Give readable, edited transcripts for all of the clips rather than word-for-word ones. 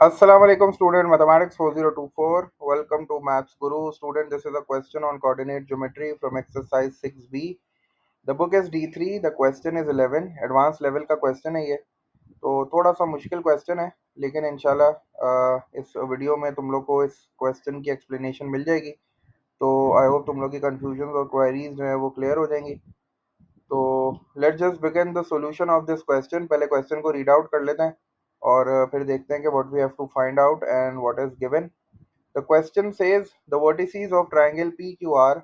Assalamu alaikum student mathematics 4024. Welcome to Maths Guru. Student, this is a question on coordinate geometry from exercise 6b. The book is D3. The question is 11. Advanced level का question है ये. तो थोड़ा सा मुश्किल question है, लेकिन इंशाल्लाह इस वीडियो में तुम लोग को इस question की explanation मिल जाएगी. तो I hope तुम लोग की confusions और queries जो है वो clear हो जाएंगी. तो let's just begin the solution of this question. पहले question को read out कर लेते हैं और फिर देखते हैं कि what we have to find out and what is given. The question says the vertices of triangle PQR.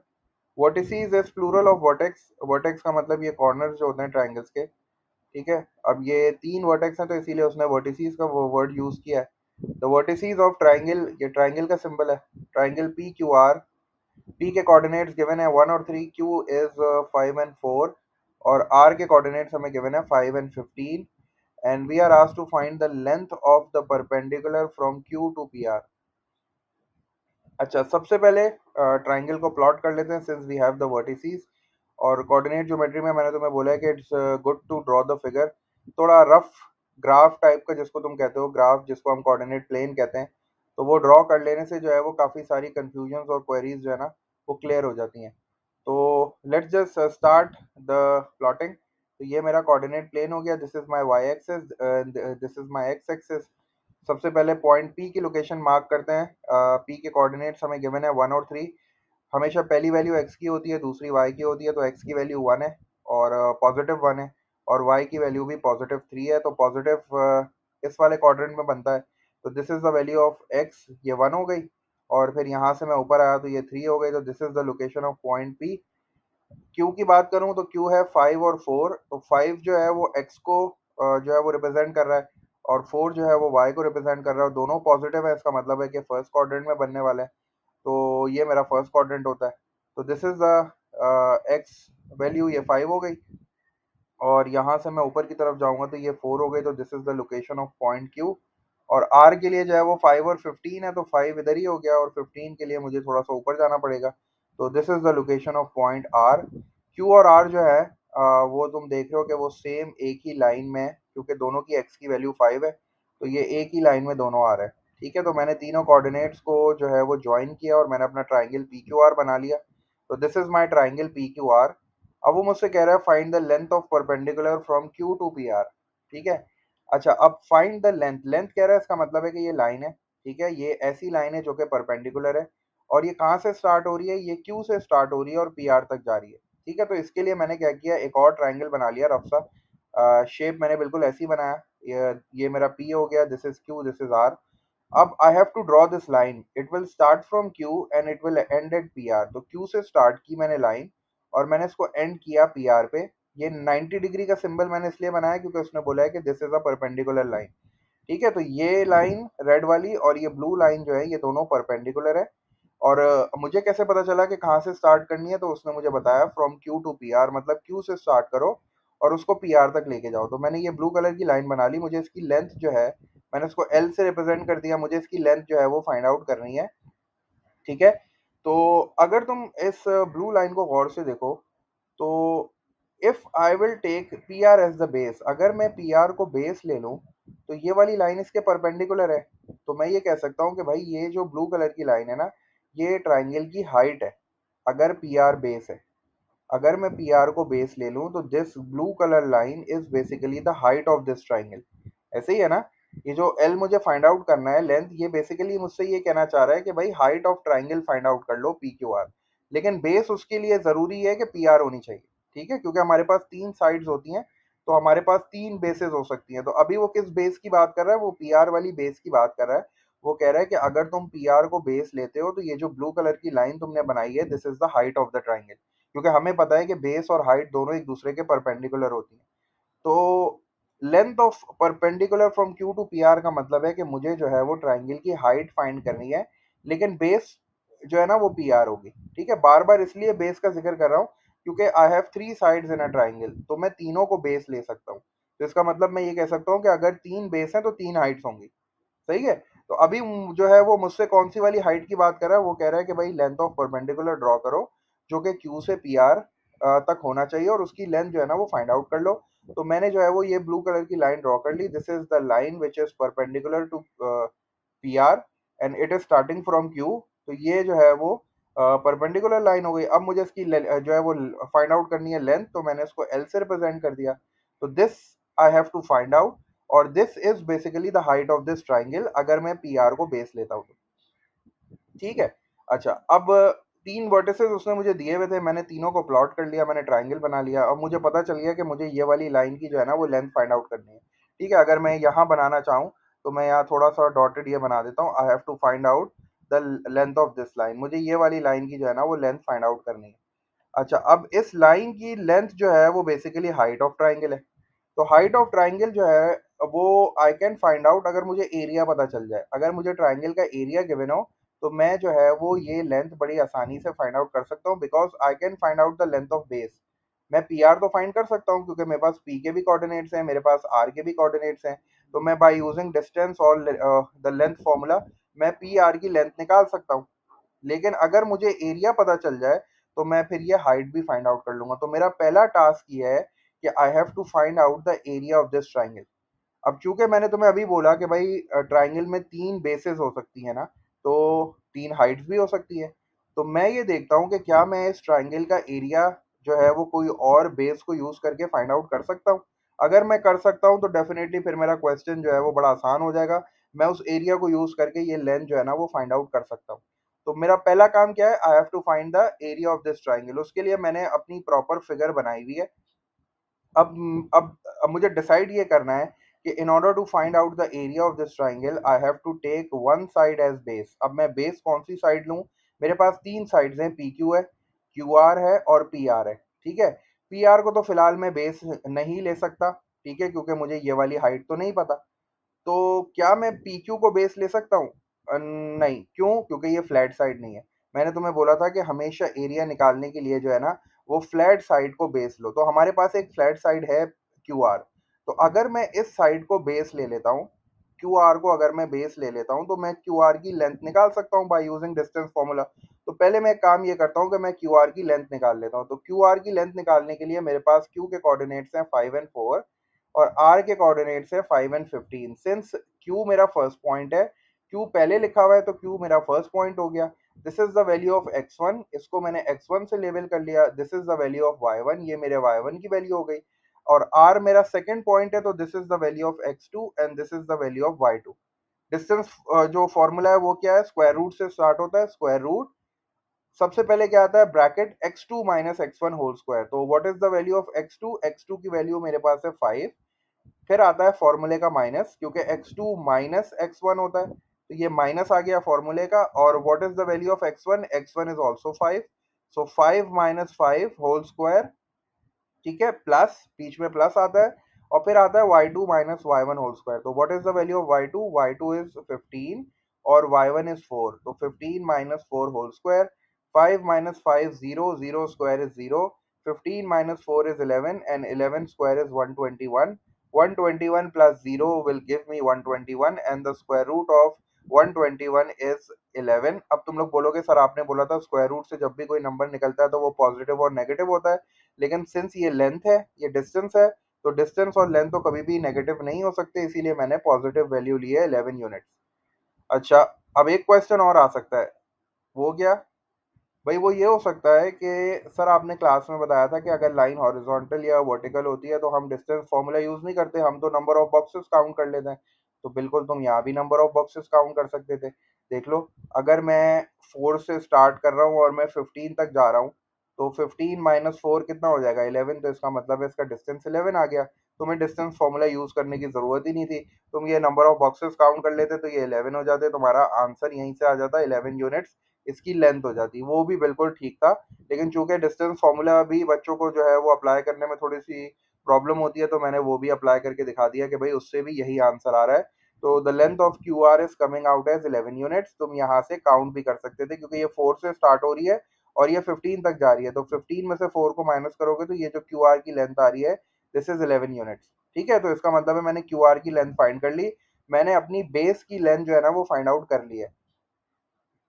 Vertices is plural of vertex. Vertex का मतलब ये corners जो होते हैं triangles के, ठीक है. अब ये तीन vertex हैं तो इसीलिए उसने vertices का वो word use किया है. The vertices of triangle, ये triangle का symbol है, triangle PQR. P के coordinates given है 1 और 3, Q is 5 and 4 और R के coordinates हमें given है 5 and 15 and we are asked to find the length of the perpendicular from Q to PR. अच्छा, सबसे पहले ट्राइंगल को प्लॉट कर लेते हैं since we have the vertices. और कोऑर्डिनेट ज्योमेट्री में मैंने तुम्हें बोला है कि it's good to draw the figure. थोड़ा रफ ग्राफ टाइप का जिसको तुम कहते हो, ग्राफ जिसको हम कोऑर्डिनेट प्लेन कहते हैं, तो वो ड्रॉ कर लेने से जो है वो काफ़ी सारी कंफ्यूजन्स और क्वेरीज जो है ना वो क्लियर हो जाती हैं. तो let's just start the plotting. तो ये मेरा कोऑर्डिनेट प्लेन हो गया. This is my Y axis, this is my X axis. सबसे पहले पॉइंट पी की लोकेशन मार्क करते हैं. पी के कोऑर्डिनेट्स हमें गिवन है 1 और 3. हमेशा पहली वैल्यू एक्स की होती है, दूसरी वाई की होती है. तो एक्स की वैल्यू 1 है और पॉजिटिव 1 है और वाई की वैल्यू भी पॉजिटिव 3 है. तो पॉजिटिव इस वाले क्वाड्रेंट में बनता है. तो this is the value of x, ये 1 हो गई. और फिर यहाँ से मैं ऊपर आया तो ये 3 हो गई. तो this is the location of point P. Q की बात करूं तो क्यू है 5 और 4. तो 5 जो है वो एक्स को जो है वो रिप्रेजेंट कर रहा है और 4 जो है वो वाई को रिप्रेजेंट कर रहा है. दोनों पॉजिटिव है, इसका मतलब है कि फर्स्ट क्वाड्रेंट में बनने वाला है. तो ये मेरा फर्स्ट क्वाड्रेंट होता है. तो this is the x value, ये 5 हो गई. और यहाँ से मैं ऊपर की तरफ जाऊंगा तो ये 4 हो गई. तो this is the location of point Q. और आर के लिए जो है वो 5 और 15 है. तो 5 इधर ही हो गया और 15 के लिए मुझे थोड़ा सा ऊपर जाना पड़ेगा. तो this is the location of point R. Q और आर जो है वो तुम देख रहे हो कि वो सेम एक ही लाइन में है, क्योंकि दोनों की एक्स की वैल्यू 5 है. तो ये एक ही लाइन में दोनों आ रहे हैं, ठीक है. तो मैंने तीनों कोऑर्डिनेट्स को जो है वो ज्वाइन किया और मैंने अपना ट्राइंगल पी क्यू आर बना लिया. तो this is my triangle P Q R. अब वो मुझसे कह रहा है find the length of perpendicular from Q to P R, ठीक है. अच्छा, अब फाइंड द लेंथ. लेंथ कह रहा है, इसका मतलब है कि ये लाइन है, ठीक है. ये ऐसी लाइन है जो कि परपेंडिकुलर है और ये कहाँ से स्टार्ट हो रही है, ये क्यू से स्टार्ट हो रही है और पी आर तक जा रही है, ठीक है. तो इसके लिए मैंने क्या किया, एक और ट्राइंगल बना लिया रफ सा. शेप मैंने बिल्कुल ऐसी बनाया. ये मेरा पी हो गया. This is Q, this is R. अब I have to draw this line. It will start from Q and it will end at P R. तो क्यू से स्टार्ट की मैंने लाइन और मैंने इसको एंड किया पी आर पे. ये 90 डिग्री का सिंबल मैंने इसलिए बनाया क्योंकि उसने बोला है कि this is a perpendicular line, ठीक है. तो ये लाइन रेड वाली और ये ब्लू लाइन जो है ये दोनों परपेंडिकुलर है. और मुझे कैसे पता चला कि कहाँ से स्टार्ट करनी है, तो उसने मुझे बताया from Q to P R, मतलब क्यू से स्टार्ट करो और उसको पी आर तक लेके जाओ. तो मैंने ये ब्लू कलर की लाइन बना ली. मुझे इसकी लेंथ जो है मैंने उसको एल से रिप्रेजेंट कर दिया. मुझे इसकी लेंथ जो है वो फाइंड आउट करनी है, ठीक है. तो अगर तुम इस ब्लू लाइन को गौर से देखो तो if I will take P R as the base, अगर मैं पी आर को बेस ले लूं तो ये वाली लाइन इसके परपेंडिकुलर है. तो मैं ये कह सकता हूँ कि भाई ये जो ब्लू कलर की लाइन है ना, ये ट्राइंगल की हाइट है अगर पी आर बेस है. अगर मैं पी आर को बेस ले लूं तो this blue colour line is basically the height of this triangle. ऐसे ही है ना. ये जो एल मुझे फाइंड आउट करना है लेंथ, ये बेसिकली मुझसे ये कहना चाह रहा है कि भाई height of triangle find out कर लो पी क्यू आर. लेकिन बेस उसके लिए जरूरी है कि पी आर होनी चाहिए, ठीक है, क्योंकि हमारे पास तीन साइड्स होती हैं. तो हमारे पास तीन बेसेस हो सकती हैं. तो अभी वो किस बेस की बात कर रहा है, वो पी आर वाली बेस की बात कर रहा है. वो कह रहा है कि अगर तुम पी आर को बेस लेते हो तो ये जो ब्लू कलर की लाइन तुमने बनाई है, this is the height of the triangle. क्योंकि हमें पता है कि बेस और हाइट दोनों एक दूसरे के परपेंडिकुलर होती हैं. तो length of perpendicular from Q to P R का मतलब है कि मुझे जो है वो ट्राइंगल की हाइट फाइंड करनी है, लेकिन बेस जो है ना वो पी आर होगी, ठीक है. बार बार इसलिए बेस का जिक्र कर रहा हूँ क्योंकि I have three sides in a triangle, तो मैं तीनों को बेस ले सकता हूँ. तो इसका मतलब मैं ये कह सकता हूँ कि अगर तीन बेस हैं तो तीन हाइट्स होंगी, सही है. तो अभी जो है वो मुझसे कौन सी वाली हाइट की बात कर रहा है, वो कह रहा है कि भाई लेंथ ऑफ परपेंडिकुलर ड्रॉ करो जो कि क्यू से पी आर तक होना चाहिए और उसकी लेंथ जो है ना वो फाइंड आउट कर लो. तो मैंने जो है वो ये ब्लू कलर की लाइन ड्रॉ कर ली. This is the line which is perpendicular to P R and it is starting from Q, तो ये जो है वो परपेंडिकुलर लाइन हो गई। अब मुझे इसकी जो है वो फाइंड आउट करनी है लेंथ, तो मैंने इसको एल से रिप्रेजेंट कर दिया। तो this I have to find out, और this is basically the height of this triangle अगर मैं पी आर को बेस लेता हूँ तो। ठीक है। अच्छा, अब 3 वर्टिसेस उसने मुझे दिए हुए थे, मैंने तीनों को प्लॉट कर लिया, मैंने ट्रायंगल बना लिया। अब मुझे पता चल गया कि मुझे ये वाली लाइन की जो है ना वो लेंथ फाइंड आउट करनी है। ठीक है, अगर मैं यहाँ बनाना चाहूँ तो मैं यहाँ थोड़ा-सा डॉटेड ये बना देता हूँ। I have to find out the length of this line. मुझे ये वाली लाइन की जो है ना वो लेंथ फाइंड आउट करनी है। अच्छा, अब इस लाइन की लेंथ जो है वो बेसिकली हाइट ऑफ ट्रायंगल है। तो हाइट ऑफ ट्रायंगल जो है वो आई कैन फाइंड आउट अगर मुझे एरिया पता चल जाए। अगर मुझे ट्रायंगल का एरिया गिवन हो तो मैं जो है वो ये लेंथ बड़ी आसानी से फाइंड आउट कर सकता हूँ, because I can find out the length of base. मैं पी आर तो फाइंड कर सकता हूँ क्योंकि मेरे पास पी के भी कोऑर्डिनेट्स हैं, मेरे पास आर के भी कोऑर्डिनेट्स हैं। तो मैं बाय यूजिंग डिस्टेंस और द लेंथ फॉर्मूला मैं पी आर की लेंथ निकाल सकता हूँ। लेकिन अगर मुझे एरिया पता चल जाए तो मैं फिर ये हाइट भी फाइंड आउट कर लूंगा। तो मेरा पहला टास्क ये है कि I have to find out the area of this triangle. अब चूंकि मैंने तुम्हें अभी बोला कि भाई ट्राइंगल में 3 बेसेस हो सकती है ना, तो 3 हाइट्स भी हो सकती है। तो मैं ये देखता हूँ कि क्या मैं इस ट्राइंगल का एरिया जो है वो कोई और बेस को यूज करके फाइंड आउट कर सकता हूँ। अगर मैं कर सकता हूँ तो डेफिनेटली फिर मेरा क्वेश्चन जो है वो बड़ा आसान हो जाएगा। मैं उस एरिया को यूज करके ये लेंथ जो है ना वो फाइंड आउट कर सकता हूँ। तो मेरा पहला काम क्या है, I have to find the area of this triangle. उसके लिए मैंने अपनी प्रॉपर फिगर बनाई हुई है। अब मुझे डिसाइड ये करना है कि in order to find out the area of this triangle I have to take one side as base. अब मैं बेस कौन सी साइड लूं? मेरे पास 3 साइड्स हैं, पी क्यू है, क्यू आर है और पी आर है। ठीक है, पी आर को तो फिलहाल मैं बेस नहीं ले सकता, ठीक है, क्योंकि मुझे ये वाली हाइट तो नहीं पता। तो क्या मैं PQ को बेस ले सकता हूँ? नहीं, क्यों? क्योंकि ये फ्लैट साइड नहीं है। मैंने तुम्हें बोला था कि हमेशा एरिया निकालने के लिए जो है ना वो फ्लैट साइड को बेस लो। तो हमारे पास एक फ्लैट साइड है QR। तो अगर मैं इस साइड को बेस ले लेता हूँ, QR को अगर मैं बेस ले लेता हूँ तो मैं QR की लेंथ निकाल सकता हूँ बाय यूजिंग डिस्टेंस फॉर्मूला। तो पहले मैं एक काम ये करता हूँ कि मैं QR की लेंथ निकाल लेता हूँ। तो QR की लेंथ निकालने के लिए मेरे पास Q के कोऑर्डिनेट्स हैं 5 एंड 4 और R के कोऑर्डिनेट्स है 5 एंड 15। सिंस Q मेरा फर्स्ट पॉइंट है, Q पहले लिखा हुआ है तो Q मेरा फर्स्ट पॉइंट हो गया। This is the value of x1, इसको मैंने x1 से लेबल कर लिया। This is the value of y1, ये मेरे y1 की वैल्यू हो गई। और R मेरा सेकंड पॉइंट है तो this is the value of x2 and this is the value of y2। Distance जो फॉर्मूला है वो क्या है, स्क्वायर रूट से स्टार्ट होता है। स्क्वायर रूट सबसे पहले क्या आता है, bracket x2 minus x one whole square. तो what is the value of x2? x2 की वैल्यू मेरे पास है 5। फिर आता है फॉर्मूले का माइनस, क्योंकि x2 माइनस x1 होता है तो ये माइनस आ गया फॉर्मूले का। और what is the value of x1? x1 इज also 5। So 5 minus 5 whole square, ठीक है, प्लस बीच में प्लस आता है। और फिर आता है y2 minus y1 whole square. तो what is the value of y2? y2 is 15 और y1 इज 4। तो 15 minus 4 whole square, 5 minus 5 0, 0 square is 0, 15 minus 4 is 11 and 11 square is 121. 121 plus 0 will give me 121 and the square root of 121 is 11। अब तुम लोग बोलोगे sir आपने बोला था square root से जब भी कोई नंबर निकलता है तो वो पॉजिटिव और नेगेटिव होता है, लेकिन सिंस ये लेंथ है, ये डिस्टेंस है, तो डिस्टेंस और लेंथ तो कभी भी नेगेटिव नहीं हो सकते, इसीलिए मैंने पॉजिटिव वैल्यू ली है 11 यूनिट्स। अच्छा, अब एक क्वेश्चन और आ सकता है, वो क्या भाई? वो ये हो सकता है कि सर आपने क्लास में बताया था कि अगर लाइन हॉरिजॉन्टल या वर्टिकल होती है तो हम डिस्टेंस फॉर्मूला यूज नहीं करते, हम तो नंबर ऑफ बॉक्सेस काउंट कर लेते हैं। तो बिल्कुल तुम यहाँ भी नंबर ऑफ बॉक्सेस काउंट कर सकते थे। देख लो, अगर मैं 4 से स्टार्ट कर रहा हूँ और मैं 15 तक जा रहा हूँ, तो 15 माइनस 4 कितना हो जाएगा? 11। तो इसका मतलब है इसका डिस्टेंस 11 आ गया। तुम्हें डिस्टेंस फॉर्मूला यूज करने की जरूरत ही नहीं थी, तुम ये नंबर ऑफ बॉक्सेस काउंट कर लेते तो ये 11 हो जाते, तुम्हारा आंसर यहीं से आ जाता, 11 यूनिट्स इसकी लेंथ हो जाती। वो भी बिल्कुल ठीक था, लेकिन चूंकि डिस्टेंस फॉर्मूला भी बच्चों को जो है वो अप्लाई करने में थोड़ी सी प्रॉब्लम होती है, तो मैंने वो भी अप्लाई करके दिखा दिया कि भाई उससे भी यही आंसर आ रहा है। तो the length of Q R is coming out as 11 units. तुम यहाँ से काउंट भी कर सकते थे क्योंकि ये 4 से स्टार्ट हो रही है और ये 15 तक जा रही है, तो 15 में से 4 को माइनस करोगे तो ये जो क्यू आर की लेंथ आ रही है दिस इज 11 यूनिट्स। ठीक है, तो इसका मतलब है मैंने क्यू आर की लेंथ फाइंड कर ली, मैंने अपनी बेस की लेंथ जो है ना वो फाइंड आउट कर ली है।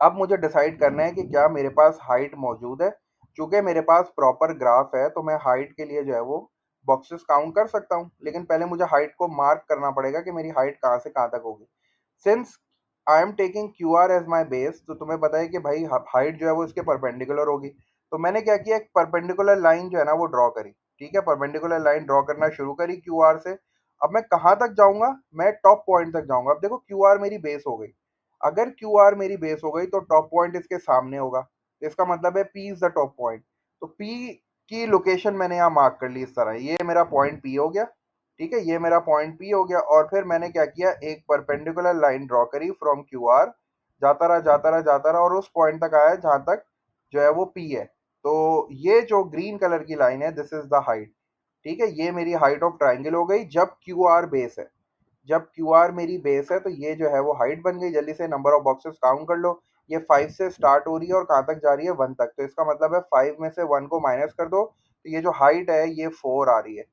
अब मुझे डिसाइड करना है कि क्या मेरे पास हाइट मौजूद है। चूंकि मेरे पास प्रॉपर ग्राफ है तो मैं हाइट के लिए जो है वो बॉक्सेस काउंट कर सकता हूँ, लेकिन पहले मुझे हाइट को मार्क करना पड़ेगा कि मेरी हाइट कहाँ से कहाँ तक होगी। Since I am taking Q R as my base, तो तुम्हें पता है कि भाई हाइट जो है वो इसके परपेंडिकुलर होगी। तो मैंने क्या किया, एक परपेंडिकुलर लाइन जो है ना वो ड्रॉ करी। ठीक है, परपेंडिकुलर लाइन ड्रॉ करना शुरू करी क्यू आर से। अब मैं कहाँ तक जाऊंगा, मैं टॉप पॉइंट तक जाऊंगा। अब देखो क्यू आर मेरी बेस हो गई। अगर क्यू आर मेरी बेस हो गई तो टॉप पॉइंट इसके सामने होगा, तो इसका मतलब है P is the top point. तो पी की लोकेशन मैंने यहाँ मार्क कर ली इस तरह, ये मेरा पॉइंट पी हो गया। ठीक है, ये मेरा पॉइंट पी हो गया। और फिर मैंने क्या किया, एक परपेंडिकुलर लाइन ड्रॉ करी फ्रॉम क्यू आर, जाता रहा जाता रहा जाता रहा और उस पॉइंट तक आया जहां तक जो है वो पी है। तो ये जो ग्रीन कलर की लाइन है, दिस इज द हाइट। ठीक है, ये मेरी हाइट ऑफ ट्राइंगल हो गई जब क्यू आर बेस है। जब क्यू आर मेरी बेस है तो ये जो है वो हाइट बन गई। जल्दी से नंबर ऑफ बॉक्सेस काउंट कर लो। ये 5 से स्टार्ट हो रही है और कहाँ तक जा रही है, 1 तक। तो इसका मतलब है 5 में से 1 को माइनस कर दो, तो ये जो हाइट है ये 4 आ रही है।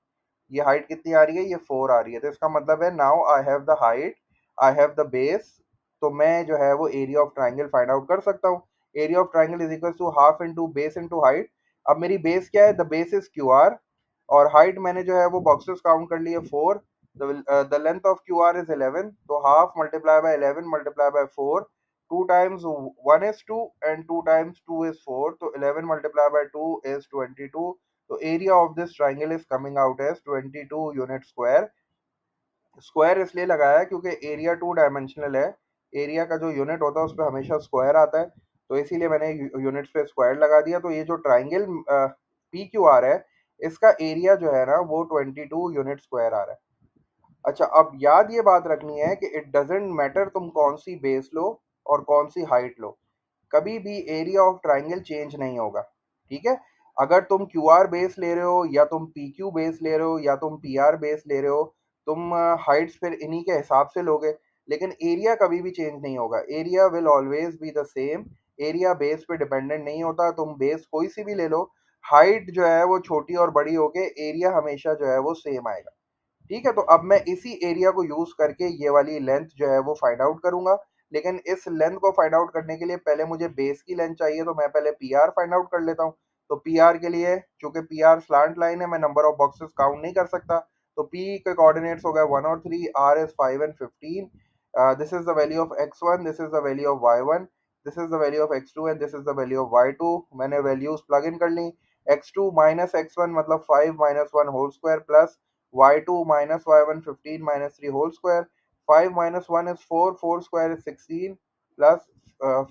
ये हाइट कितनी आ रही है, ये 4 आ रही है। तो इसका मतलब है now I have the height, I have the base. तो मैं जो है वो area of triangle find out कर सकता हूँ। Area of triangle is equal to half into base into height. अब मेरी बेस क्या है, the base is Q R, और हाइट मैंने जो है वो बॉक्सेस काउंट कर लिए 4। The length of Q R is 11, तो half multiply by 11 multiply by 4। 2 times 1 is 2 and 2 times 2 is 4, तो 11 multiplied by 2 is 22। तो area of this triangle is coming out as 22 unit square. Square इसलिए लगाया है क्योंकि area 2 dimensional है। Area का जो यूनिट होता है उस पर हमेशा स्क्वायर आता है, तो इसीलिए मैंने यूनिट्स पे स्क्वायर लगा दिया। तो ये जो ट्राइंगल पी क्यू आर है, इसका एरिया जो है ना वो 22 यूनिट स्क्वायर आ रहा है। अच्छा, अब याद ये बात रखनी है कि इट डजेंट मैटर तुम कौन सी बेस लो और कौन सी हाइट लो, कभी भी एरिया ऑफ ट्राइंगल चेंज नहीं होगा। ठीक है, अगर तुम क्यू आर बेस ले रहे हो या तुम पी क्यू बेस ले रहे हो या तुम पी आर बेस ले रहे हो, तुम हाइट्स फिर इन्हीं के हिसाब से लोगे, लेकिन एरिया कभी भी चेंज नहीं होगा। Area will always be the same. Area base पे डिपेंडेंट नहीं होता, तुम बेस कोई सी भी ले लो, हाइट जो है वो छोटी और बड़ी होके एरिया हमेशा जो है वो सेम आएगा। ठीक है, तो अब मैं इसी एरिया को यूज करके ये वाली लेंथ जो है वो फाइंड आउट करूंगा। लेकिन इस लेंथ को फाइंड आउट करने के लिए पहले मुझे बेस की लेंथ चाहिए, तो मैं पहले पी आर फाइंड आउट कर लेता हूँ। तो पी आर के लिए, चूंकि पी आर स्लांट लाइन है, मैं नंबर ऑफ बॉक्सेस काउंट नहीं कर सकता। तो पी के कोऑर्डिनेट्स हो गए 1 और 3, R is 5 and 15। This is the value of x1, this is the value of y1, this is the value of x2 and this is the value of y2। मैंने values plug in कर ली। x2 minus x1 मतलब 5 minus 1 whole square plus y2 minus y1 15 minus 3 whole square। 5 minus 1 is 4, 4 square is 16 plus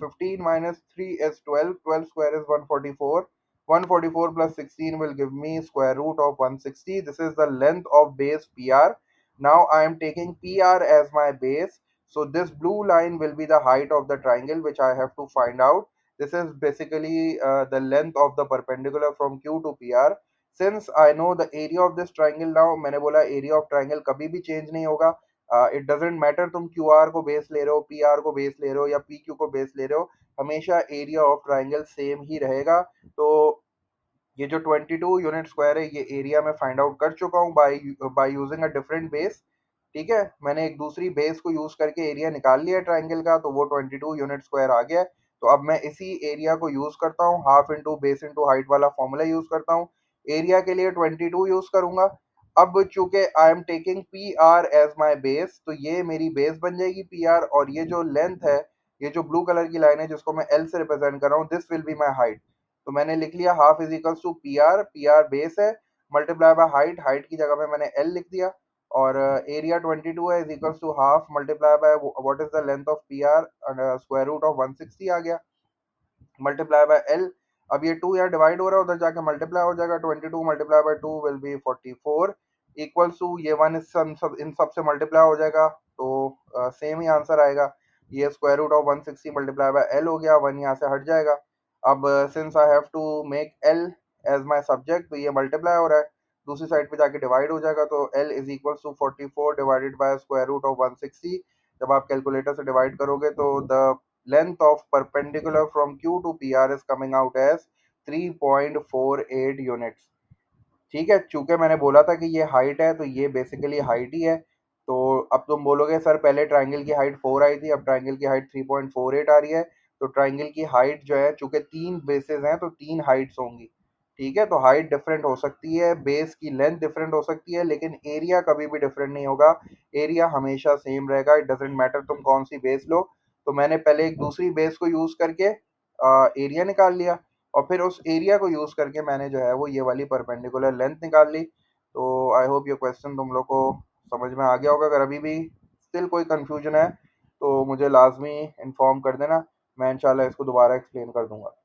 15 minus 3 is 12, 12 square is 144। 144 plus 16 will give me square root of 160। This is the length of base PR. Now I am taking PR as my base. So this blue line will be the height of the triangle which I have to find out. This is basically the length of the perpendicular from Q to PR। Since I know the area of this triangle, now मैंने बोला area of triangle कभी भी change नहीं होगा। It doesn't matter तुम Q R को base ले रहे हो, पी आर को बेस ले रहे हो या पी क्यू को बेस ले रहे हो, हमेशा एरिया ऑफ ट्राइंगल सेम ही रहेगा। तो ये जो 22 यूनिट स्क्वायर है, ये एरिया मैं फाइंड आउट कर चुका हूँ by by using a different base. ठीक है, मैंने एक दूसरी बेस को यूज करके एरिया निकाल लिया ट्राइंगल का, तो वो 22 यूनिट स्क्वायर आ गया है। तो अब मैं इसी एरिया को यूज करता हूँ, half into base into height वाला फॉर्मूला यूज करता हूँ। एरिया के लिए 22 यूज करूंगा। अब चूंकि I am taking P R as my base, तो ये मेरी बेस बन जाएगी पी आर, और ये जो लेंथ है, ये जो ब्लू कलर की लाइन है जिसको मैं एल से रिप्रेजेंट कर रहा हूँ, this will be my height. तो मैंने लिख लिया half is equals to P R base है, मल्टीप्लाई बाय हाइट, हाइट की जगह पे मैंने एल लिख दिया। और एरिया 22 है, is equals to half multiply by what is the length of P R, square root of 160 आ गया, मल्टीप्लाई बाय एल। अब ये 2 यहाँ डिवाइड हो रहा है, उधर जाके मल्टीप्लाई हो जाएगा। 22 multiply by 2 will be 44 equals to, ये वन इस सब इन सब से मल्टीप्लाई हो जाएगा, तो सेम ही आंसर आएगा। ये square root of 160 multiply by L हो गया, वन यहाँ से हट जाएगा। अब since I have to make L as my subject, तो ये मल्टीप्लाई हो रहा है, दूसरी साइड पे जाके डिवाइड हो जाएगा। तो L is equal to 44 divided by square root of 160। जब आप कैलकुलेटर से डिवाइड करोगे तो the length of perpendicular from Q to PR is coming out as 3.48 units। ठीक है, चूंकि मैंने बोला था कि ये हाइट है, तो ये बेसिकली हाइट ही है। तो अब तुम बोलोगे सर पहले ट्राइंगल की हाइट 4 आई थी, अब ट्राइंगल की हाइट 3.48 आ रही है। तो ट्राइंगल की हाइट जो है, चूंकि 3 बेसेस हैं तो 3 हाइट्स होंगी। ठीक है, तो हाइट डिफरेंट हो सकती है, बेस की लेंथ डिफरेंट हो सकती है, लेकिन एरिया कभी भी डिफरेंट नहीं होगा। एरिया हमेशा सेम रहेगा, इट डजेंट मैटर तुम कौन सी बेस लो। तो मैंने पहले एक दूसरी बेस को यूज़ करके एरिया निकाल लिया, और फिर उस एरिया को यूज़ करके मैंने जो है वो ये वाली परपेंडिकुलर लेंथ निकाल ली। तो आई होप ये क्वेश्चन तुम लोग को समझ में आ गया होगा। अगर अभी भी स्टिल कोई कंफ्यूजन है तो मुझे लाजमी इन्फॉर्म कर देना, मैं इंशाल्लाह इसको दोबारा एक्सप्लेन कर दूंगा।